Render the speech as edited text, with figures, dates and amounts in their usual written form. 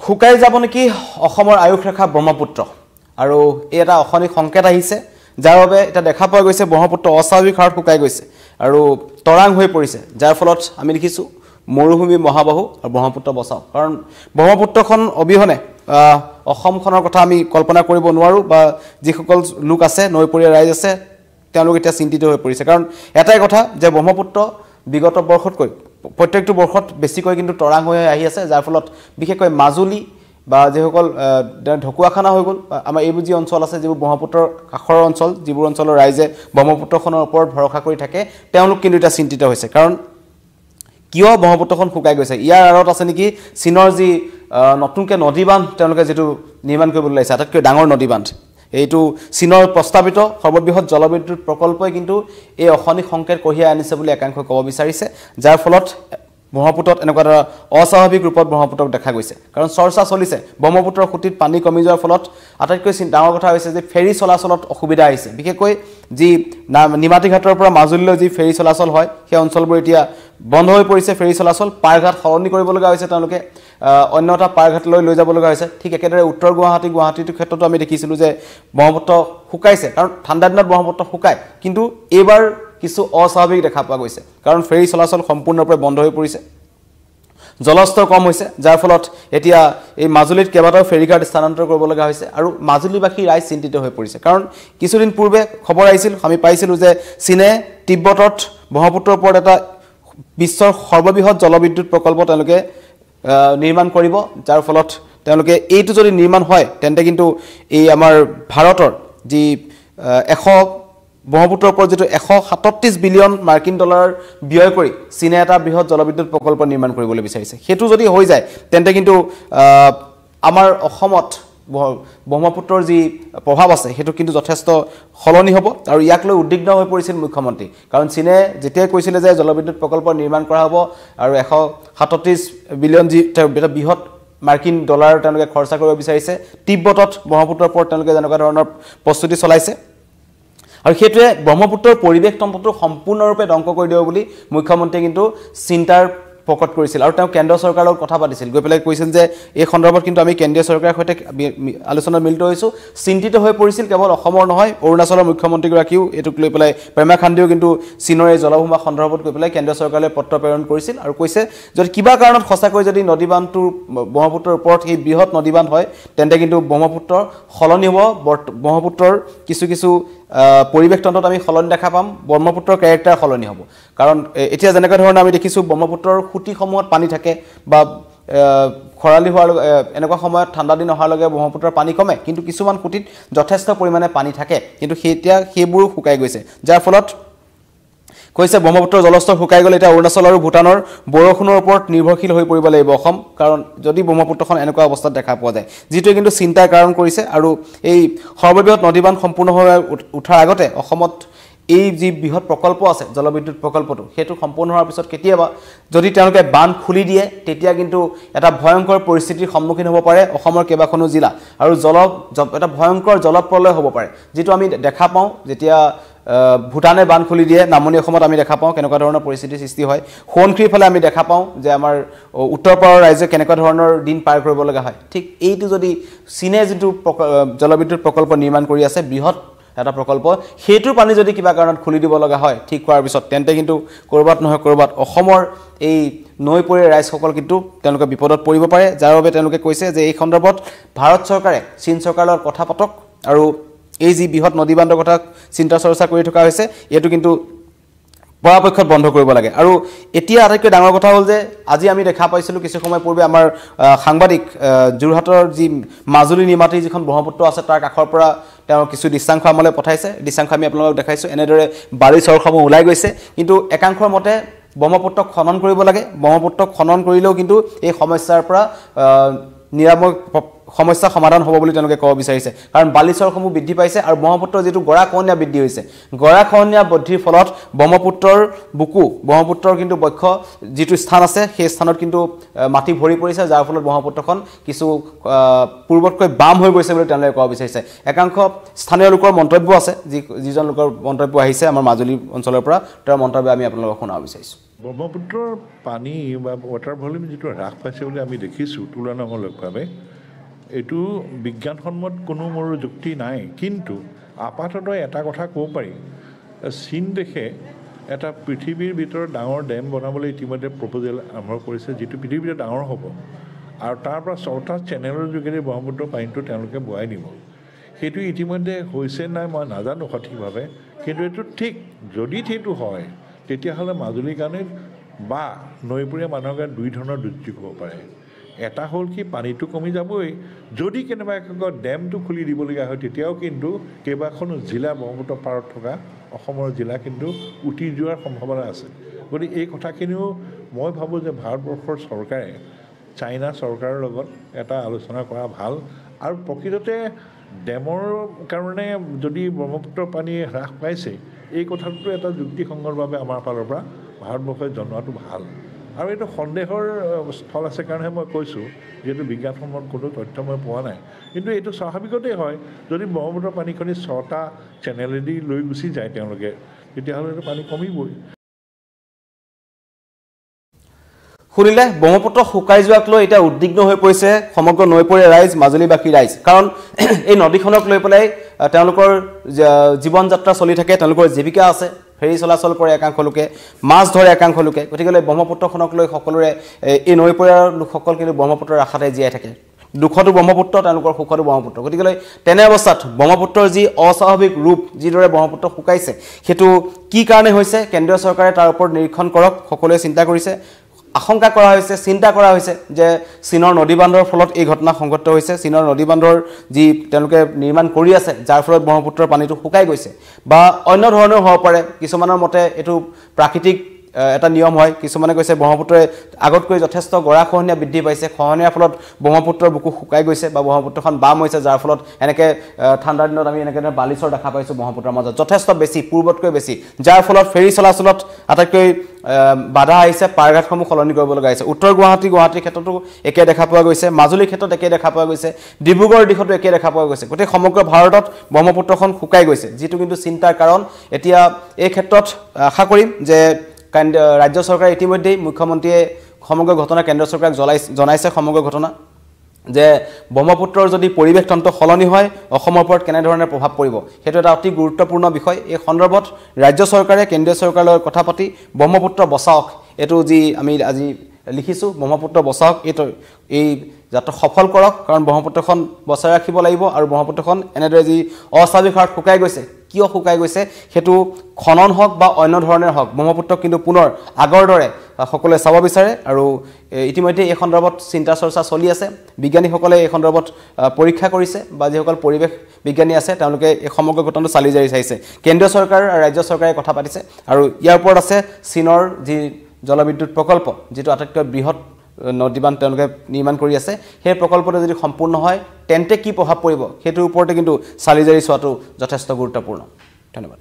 শুকাই যাব নেকি অসমৰ আয়ুষ ৰেখা ব্ৰহ্মপুত্ৰ আৰু এটা অখনিক সংকেত আহিছে যাৰ বাবে এটা দেখা পোৱা গৈছে ব্ৰহ্মপুত্ৰ অস্বাভাৱিক হাৰত শুকাই গৈছে আৰু তৰাং হৈ পৰিছে যাৰ ফলত আমি দেখিছো মৰুভূমি মহাবাহু আৰু ব্ৰহ্মপুত্ৰ বচাও কাৰণ ব্ৰহ্মপুত্ৰখন অবিহনে অসমখনৰ কথা আমি কল্পনা কৰিব নোৱাৰো বা যিসকল লোক আছে নৈপৰীয়া ৰাইজ আছে তেওঁলোক এতিয়া চিন্তিত হৈ পৰিছে কাৰণ এটাই কথা যে ব্ৰহ্মপুত্ৰ বিগত বৰ্ষতকৈ প্ৰত্যেকটো বৰ্ষত বেছিকৈ কিন্তু তৰাং হৈ আহি আছে যাৰ ফলত বিশেষকৈ মাজুলী বা যেসকল ঢকুৱাখানা হৈ গ'ল আমাৰ এইবোৰ যি অঞ্চল আছে যিবোৰ ব্ৰহ্মপুত্ৰৰ কাষৰ অঞ্চল যিবোৰ অঞ্চলৰ ৰাইজে ব্ৰহ্মপুত্ৰখনৰ ওপৰত ভৰসা কৰি থাকে তেওঁলোক কিন্তু এটা চিন্তিত হৈছে কাৰণ কিয় ব্ৰহ্মপুত্ৰখন শুকাই গৈছে ইয়াৰ আঁৰত আছে নেকি চীনৰ যি নতুনকৈ নদী বান্ধ তেওঁলোকে যেটো নিৰ্মাণ কৰিবলৈ লাগিছে আটাইতকৈ ডাঙৰ নদী বান্ধ এইটো চীনৰ প্ৰস্তাৱিত সৰ্ববৃহৎ জলবিদ্যুৎ প্ৰকল্পই কিন্তু এই অখনিক সংকেত কঢ়িয়াই আনিছে বুলি একাংশই ক'ব বিচাৰিছে যাৰ ফলত ব্ৰহ্মপুত্ৰত এনেকুৱা এটা অস্বাভাৱিক ৰূপত ব্ৰহ্মপুত্ৰক দেখা গৈছে কাৰণ চৰ্চা চলিছে ব্ৰহ্মপুত্ৰৰ খুঁটিত পানী কমি যোৱাৰ ফলত আটাইতকৈ ডাঙৰ কথা হৈছে যে ফেৰী চলাচলত অসুবিধা আহিছে বিশেষকৈ যি নিমাতী ঘাটৰ পৰা মাজুলীলৈ যি ফেৰী চলাচল হয় সেই অঞ্চলবোৰ এতিয়া বন্ধ হৈ পৰিছে ফেৰী চলাচল পাৰঘাট সলনি কৰিব লগা হৈছে তেওঁলোকে অন্য এটা পাৰঘাটলৈ লৈ যাব লগা হৈছে ঠিক একেদৰে উত্তৰ গুৱাহাটীৰ ক্ষেত্ৰতো আমি দেখিছিলোঁ যে ব্ৰহ্মপুত্ৰ শুকাইছে কাৰণ ঠাণ্ডা দিনত ব্ৰহ্মপুত্ৰ শুকায় কিন্তু এইবাৰ কিছু অস্বাভাৱিক দেখা পোৱা গৈছে কাৰণ ফেৰী চলাচল সম্পূৰ্ণৰূপে বন্ধ হৈ পৰিছে জলস্তৰ কম হৈছে যাৰ ফলত এতিয়া এই মাজুলীত কেইবাটাও ফেৰীঘাট স্থানান্তৰ কৰিব লগা হৈছে আৰু মাজুলীবাসী ৰাইজ চিন্তিত হৈ পৰিছে কাৰণ কিছুদিন পূৰ্বে খবৰ আহিছিল আমি পাইছিলোঁ যে চীনে তিব্বতত ব্ৰহ্মপুত্ৰৰ ওপৰত এটা বিশ্বৰ সৰ্ববৃহৎ জলবিদ্যুৎ প্ৰকল্প তেওঁলোকে নিৰ্মাণ কৰিব যাৰ ফলত তেওঁলোকে এইটো যদি নিৰ্মাণ হয় তেন্তে কিন্তু এই আমাৰ ভাৰতৰ যি ব্ৰহ্মপুত্ৰৰ ওপৰত যেটো 137 বিলিয়ন মাৰ্কিন ডলাৰ ব্যয় কৰি চীনে এটা বৃহৎ জলবিদ্যুৎ প্ৰকল্প নিৰ্মাণ কৰিবলৈ বিচাৰিছে হেতু যদি হৈ যায় তেন্তে কিন্তু আমাৰ অসমত ব্ৰহ্মপুত্ৰৰ যি প্ৰভাৱ আছে হেতু কিন্তু যথেষ্ট খলনি হ'ব আৰু ইয়াক লৈ উদ্বিগ্ন হৈ পৰিছিল মুখ্যমন্ত্ৰী কাৰণ চীনে যেতিয়া কৈছিল যে জলবিদ্যুৎ প্ৰকল্প নিৰ্মাণ কৰা হ'ব আৰু 137 বিলিয়ন যি এটা বৃহৎ মাৰ্কিন ডলাৰ তেওঁলোকে খৰচা কৰিব বিচাৰিছে তিব্বতত ব্ৰহ্মপুত্ৰৰ ওপৰত তেওঁলোকে যেনেকুৱা ধৰণৰ প্ৰস্তুতি চলাইছে আৰু হেতুৱে ব্ৰহ্মপুত্ৰৰ পৰিৱেশ তন্ত্ৰটো সম্পূৰ্ণৰূপে ধ্বংস কৰি দিব বুলি মুখ্যমন্ত্ৰী কিন্তু চিন্তাৰ প্ৰকট কৰিছিল আৰু তেওঁ কেন্দ্ৰ চৰকাৰৰ লগত কথা পাতিছিল গৈ পেলাই কৈছিল যে এই সন্দৰ্ভত কিন্তু আমি কেন্দ্ৰীয় চৰকাৰৰ সৈতে আলোচনাত মিলিত হৈছো চিন্তিত হৈ পৰিছিল কেৱল অসমৰ নহয় অৰুণাচলৰ মুখ্যমন্ত্ৰীগৰাকীও এটুক লৈ পেলাই প্ৰেমা খান্দিও কিন্তু চীনৰ এই জলভূমা সন্দৰ্ভত গৈ পেলাই কেন্দ্ৰীয় চৰকাৰলৈ পত্ৰ প্ৰেৰণ কৰিছিল আৰু কৈছে যদি কিবা কাৰণত সঁচাকৈ যদি নদী বান্ধটো ব্ৰহ্মপুত্ৰৰ ওপৰত এই বৃহৎ নদী বান্ধ হয় তেন্তে কিন্তু ব্ৰহ্মপুত্ৰৰ সলনি হ'ব ব্ৰহ্মপুত্ৰৰ কিছু পৰিৱেশ তন্ত্ৰত আমি সলনি দেখা পাম ব্ৰহ্মপুত্ৰৰ ক্যাৰেক্টাৰ সলনি হ'ব কাৰণ এতিয়া যেনেকৈ ধৰণৰ আমি দেখিছো ব্ৰহ্মপুত্ৰৰ খুঁটিসমূহত পানী থাকে বা খৰালি হোৱাৰ এনেকুৱা সময়ত ঠাণ্ডা দিন অহাৰ লগে ব্ৰহ্মপুত্ৰৰ পানী কমে কিন্তু কিছুমান খুঁটিত যথেষ্ট পৰিমাণে পানী থাকে কিন্তু এতিয়া সেইবোৰ শুকাই গৈছে যাৰ ফলত কৈছে ব্ৰহ্মপুত্ৰৰ জলস্তৰ শুকাই গ'লে এটা অৰুণাচল আৰু ভূটানৰ বৰষুণৰ ওপৰত নিৰ্ভৰশীল হৈ পৰিব লাগিব অসম কাৰণ যদি ব্ৰহ্মপুত্ৰখন এনেকুৱা অৱস্থাত দেখা পোৱা যায় যিটোৱে কিন্তু চিন্তাৰ কাৰণ কৰিছে আৰু এই সৰ্ববৃহৎ নদীবান্ধ সম্পূৰ্ণ হৈ উঠাৰ আগতে অসমত এই যি বৃহৎ প্ৰকল্প আছে জলবিদ্যুৎ প্ৰকল্পটো হেতু সম্পূৰ্ণ হোৱাৰ পিছত কেতিয়াবা যদি তেওঁলোকে বান্ধ খুলি দিয়ে তেতিয়া কিন্তু এটা ভয়ংকৰ পৰিস্থিতিৰ সন্মুখীন হ'ব পাৰে অসমৰ কেইবাখনো জিলা আৰু এটা ভয়ংকৰ জলপ্ৰলয় হ'ব পাৰে যেটো আমি দেখা পাওঁ যেতিয়া ভূটানে বান্ধ খুলি দিয়ে নামনি অসমত আমি দেখা পাওঁ কেনেকুৱা ধৰণৰ পৰিস্থিতিৰ সৃষ্টি হয় সোৱণশিৰিৰ ফালে আমি দেখা পাওঁ যে আমাৰ উত্তৰ পাৰৰ ৰাজ্য কেনেকুৱা ধৰণৰ দিন পাৰ কৰিব লগা হয় ঠিক এইটো যদি চীনে যেটো জলবিদ্যুৎ প্ৰকল্প নিৰ্মাণ কৰি আছে বৃহৎ এটা প্ৰকল্প হেতুৰ পানী যদি কিবা কাৰণত খুলি দিব লগা হয় ঠিক হোৱাৰ পিছত তেন্তে কিন্তু কৰবাত নহয় কৰবাত অসমৰ এই নৈপৰীয়া ৰাইজসকল কিন্তু তেওঁলোকে বিপদত পৰিব পাৰে যাৰ বাবে তেওঁলোকে কৈছে যে এই সন্দৰ্ভত ভাৰত চৰকাৰে চীন চৰকাৰৰ লগত কথা পাতক আৰু এই যি বৃহৎ নদী বান্ধৰ কথা চিন্তা চৰ্চা কৰি থকা হৈছে এটো কিন্তু পৰাপক্ষত বন্ধ কৰিব লাগে আৰু এতিয়া আটাইতকৈ ডাঙৰ কথা হ'ল যে আজি আমি দেখা পাইছিলোঁ কিছু সময় পূৰ্বে আমাৰ সাংবাদিক যোৰহাটৰ যি মাজুলী নিমাতী যিখন ব্ৰহ্মপুত্ৰ আছে তাৰ কাষৰ পৰা তেওঁ কিছু দৃশ্যাংশ আমলৈ পঠাইছে দৃশ্যাংশ আমি আপোনালোকক দেখাইছোঁ এনেদৰে বালি চৰসমূহ ওলাই গৈছে কিন্তু একাংশৰ মতে ব্ৰহ্মপুত্ৰক খনন কৰিব লাগে ব্ৰহ্মপুত্ৰক খনন কৰিলেও কিন্তু এই সমস্যাৰ পৰা নিৰাময় সমস্যা সমাধান হ'ব বুলি তেওঁলোকে ক'ব বিচাৰিছে কাৰণ বালিচৰসমূহ বৃদ্ধি পাইছে আৰু ব্ৰহ্মপুত্ৰৰ যিটো গৰাখহনীয়া বৃদ্ধি হৈছে গৰাখহনীয়া বৃদ্ধিৰ ফলত ব্ৰহ্মপুত্ৰৰ বুকু ব্ৰহ্মপুত্ৰৰ কিন্তু বক্ষ যিটো স্থান আছে সেই স্থানত কিন্তু মাটি ভৰি পৰিছে যাৰ ফলত ব্ৰহ্মপুত্ৰখন কিছু পূৰ্বতকৈ বাম হৈ গৈছে বুলি তেওঁলোকে ক'ব বিচাৰিছে একাংশ স্থানীয় লোকৰ মন্তব্য আছে যিজন লোকৰ মন্তব্য আহিছে আমাৰ মাজুলী অঞ্চলৰ পৰা তেওঁৰ মন্তব্য আমি আপোনালোকক শুনাব বিচাৰিছোঁ ব্ৰহ্মপুত্ৰৰ পানী বা ৱাটাৰ ভলিউম যিটো হ্ৰাস পাইছে বুলি আমি দেখিছোঁ তুলনামূলকভাৱে এইটো বিজ্ঞানসন্মত কোনো মোৰ যুক্তি নাই কিন্তু আপাততঃ এটা কথা ক'ব পাৰি চীন দেশে এটা পৃথিৱীৰ ভিতৰত ডাঙৰ ডেম বনাবলৈ ইতিমধ্যে প্ৰপ'জেল আৰম্ভ কৰিছে যিটো পৃথিৱীৰ ভিতৰত ডাঙৰ হ'ব আৰু তাৰ পৰা 6টা চেনেলৰ যোগেদি ব্ৰহ্মপুত্ৰৰ পানীটো তেওঁলোকে বোৱাই নিব সেইটো ইতিমধ্যে হৈছে নাই মই নাজানো সঠিকভাৱে কিন্তু এইটো ঠিক যদি সেইটো হয় তেতিয়াহ'লে মাজুলীৰ কাৰণে বা নৈপৰীয়া মানুহৰ কাৰণে দুই ধৰণৰ দুৰ্যোগ হ'ব পাৰে এটা হ'ল কি পানীটো কমি যাবই যদি কেনেবা একেবাৰে ডেমটো খুলি দিবলগীয়া হয় তেতিয়াও কিন্তু কেইবাখনো জিলা ব্ৰহ্মপুত্ৰ পাৰত থকা অসমৰ জিলা কিন্তু উটি যোৱাৰ সম্ভাৱনা আছে গতিকে এই কথাখিনিও মই ভাবোঁ যে ভাৰতবৰ্ষৰ চৰকাৰে চাইনা চৰকাৰৰ লগত এটা আলোচনা কৰা ভাল আৰু প্ৰকৃততে ডেমৰ কাৰণে যদি ব্ৰহ্মপুত্ৰৰ পানী হ্ৰাস পাইছে এই কথাটো এটা যুক্তিসংগতভাৱে আমাৰ ফালৰ পৰা ভাৰতবৰ্ষই জনোৱাটো ভাল আৰু এইটো সন্দেহৰ স্থল আছে কাৰণেহে মই কৈছোঁ যিহেতু বিজ্ঞানসন্মত কোনো তথ্য মই পোৱা নাই কিন্তু এইটো স্বাভাৱিকতেই হয় যদি ব্ৰহ্মপুত্ৰৰ পানীখিনি 6টা চেনেলেদি লৈ গুচি যায় তেওঁলোকে তেতিয়াহ'লে এইটো পানী কমিবই শুনিলে ব্ৰহ্মপুত্ৰ শুকাই যোৱাক লৈ এতিয়া উদ্বিগ্ন হৈ পৰিছে সমগ্ৰ নৈপৰীয়া ৰাইজ মাজুলীবাসী ৰাইজ কাৰণ এই নদীখনক লৈ পেলাই তেওঁলোকৰ জীৱন যাত্ৰা চলি থাকে তেওঁলোকৰ জীৱিকা আছে ফেৰী চলাচল কৰে একাংশ লোকে মাছ ধৰে একাংশ লোকে গতিকে ব্ৰহ্মপুত্ৰখনক লৈ সকলোৰে এই নৈপৰীয়াৰ লোকসকল কিন্তু ব্ৰহ্মপুত্ৰৰ আশাতে জীয়াই থাকে দুখতো ব্ৰহ্মপুত্ৰ তেওঁলোকৰ সুখতো ব্ৰহ্মপুত্ৰ গতিকে তেনে অৱস্থাত ব্ৰহ্মপুত্ৰৰ যি অস্বাভাৱিক ৰূপ যিদৰে ব্ৰহ্মপুত্ৰ শুকাইছে সেইটো কি কাৰণে হৈছে কেন্দ্ৰীয় চৰকাৰে তাৰ ওপৰত নিৰীক্ষণ কৰক সকলোৱে চিন্তা কৰিছে আশংকা কৰা হৈছে চিন্তা কৰা হৈছে যে চীনৰ নদী বান্ধৰ ফলত এই ঘটনা সংঘটিত হৈছে চীনৰ নদী বান্ধৰ যি তেওঁলোকে নিৰ্মাণ কৰি আছে যাৰ ফলত ব্ৰহ্মপুত্ৰৰ পানীটো শুকাই গৈছে বা অন্য ধৰণৰ হ'ব পাৰে কিছুমানৰ মতে এইটো প্ৰাকৃতিক এটা নিয়ম হয় কিছুমানে কৈছে ব্ৰহ্মপুত্ৰই আগতকৈ যথেষ্ট গৰাখহনীয়া বৃদ্ধি পাইছে খহনীয়াৰ ফলত ব্ৰহ্মপুত্ৰৰ বুকু শুকাই গৈছে বা ব্ৰহ্মপুত্ৰখন বাম হৈছে যাৰ ফলত এনেকৈ ঠাণ্ডাৰ দিনত আমি এনেকৈ বালিচৰ দেখা পাইছোঁ ব্ৰহ্মপুত্ৰৰ মাজত যথেষ্ট বেছি পূৰ্বতকৈ বেছি যাৰ ফলত ফেৰী চলাচলত আটাইতকৈ বাধা আহিছে পাৰঘাটসমূহ সলনি কৰিব লগা হৈছে উত্তৰ গুৱাহাটীৰ ক্ষেত্ৰতো একে দেখা পোৱা গৈছে মাজুলীৰ ক্ষেত্ৰত একে দেখা পোৱা গৈছে ডিব্ৰুগড়ৰ দিশতো একে দেখা পোৱা গৈছে গোটেই সমগ্ৰ ভাৰতত ব্ৰহ্মপুত্ৰখন শুকাই গৈছে যিটো কিন্তু চিন্তাৰ কাৰণ এতিয়া এই ক্ষেত্ৰত আশা কৰিম যে ৰাজ্য চৰকাৰে ইতিমধ্যেই মুখ্যমন্ত্ৰীয়ে সমগ্ৰ ঘটনা কেন্দ্ৰ চৰকাৰক জনাইছে সমগ্ৰ ঘটনা যে ব্ৰহ্মপুত্ৰৰ যদি পৰিৱেশ তন্ত্ৰ সলনি হয় অসমৰ ওপৰত কেনেধৰণে প্ৰভাৱ পৰিব সেইটো এটা অতি গুৰুত্বপূৰ্ণ বিষয় এই সন্দৰ্ভত ৰাজ্য চৰকাৰে কেন্দ্ৰীয় চৰকাৰৰ লগত কথা পাতি ব্ৰহ্মপুত্ৰ বচাওক এইটো যি আমি আজি লিখিছোঁ ব্ৰহ্মপুত্ৰ বচাওক এই যাত্ৰা সফল কৰক কাৰণ ব্ৰহ্মপুত্ৰখন বচাই ৰাখিব লাগিব আৰু ব্ৰহ্মপুত্ৰখন এনেদৰে যি অস্বাভাৱিক হাৰত শুকাই গৈছে কিয় শুকাই গৈছে সেইটো খনন হওক বা অন্য ধৰণৰ হওক ব্ৰহ্মপুত্ৰক কিন্তু পুনৰ আগৰ দৰে সকলোৱে চাব বিচাৰে আৰু ইতিমধ্যে এই সন্দৰ্ভত চিন্তা চৰ্চা চলি আছে বিজ্ঞানীসকলে এই সন্দৰ্ভত পৰীক্ষা কৰিছে বা যিসকল পৰিৱেশ বিজ্ঞানী আছে তেওঁলোকে এই সমগ্ৰ ঘটনাটো চালি জাৰি চাইছে কেন্দ্ৰীয় চৰকাৰ আৰু ৰাজ্য চৰকাৰে কথা পাতিছে আৰু ইয়াৰ ওপৰত আছে চীনৰ যি জলবিদ্যুৎ প্ৰকল্প যিটো আটাইতকৈ বৃহৎ নদীবান্ধ তেওঁলোকে নিৰ্মাণ কৰি আছে সেই প্ৰকল্পটো যদি সম্পূৰ্ণ হয় তেন্তে কি প্ৰভাৱ পৰিব সেইটোৰ ওপৰতে কিন্তু চালি জাৰি চোৱাটো যথেষ্ট গুৰুত্বপূৰ্ণ ধন্যবাদ